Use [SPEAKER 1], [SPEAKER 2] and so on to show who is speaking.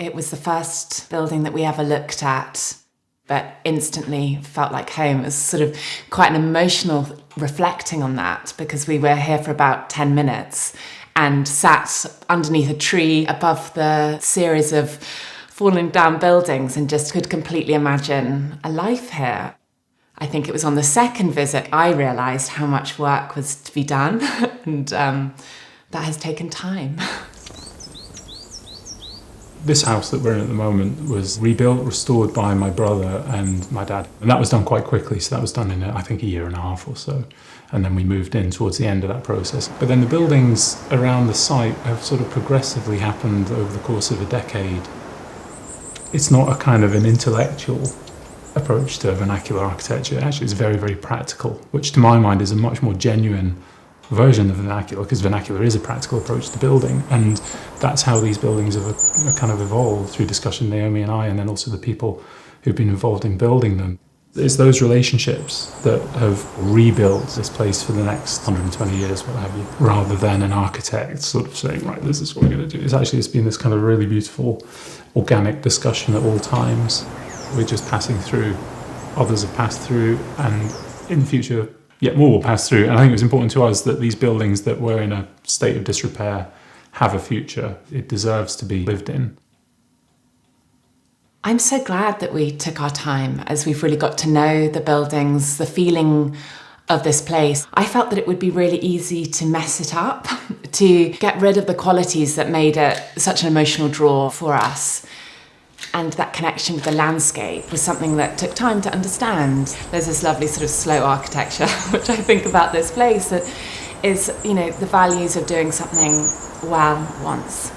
[SPEAKER 1] It was the first building that we ever looked at, but instantly felt like home. It was sort of quite an emotional reflecting on that, because we were here for about 10 minutes and sat underneath a tree above the series of falling down buildings and just could completely imagine a life here. I think it was on the second visit I realised how much work was to be done, and that has taken time.
[SPEAKER 2] This house that we're in at the moment was rebuilt, restored by my brother and my dad. And that was done quite quickly, so that was done in, I think, a year and a half or so. And then we moved in towards the end of that process. But then the buildings around the site have sort of progressively happened over the course of a decade. It's not a kind of an intellectual approach to vernacular architecture. Actually, it's very, very practical, which to my mind is a much more genuine version of vernacular, because vernacular is a practical approach to building, and that's how these buildings have kind of evolved through discussion, Naomi and I, and then also the people who've been involved in building them. It's those relationships that have rebuilt this place for the next 120 years, what have you, rather than an architect sort of saying, right, this is what we're going to do. It's been this kind of really beautiful organic discussion at all times. We're just passing through, others have passed through, and in the future yet more will pass through. And I think it was important to us that these buildings that were in a state of disrepair have a future. It deserves to be lived in.
[SPEAKER 1] I'm so glad that we took our time, as we've really got to know the buildings, the feeling of this place. I felt that it would be really easy to mess it up, to get rid of the qualities that made it such an emotional draw for us. And that connection with the landscape was something that took time to understand. There's this lovely sort of slow architecture, which I think about this place, that is, the values of doing something well once.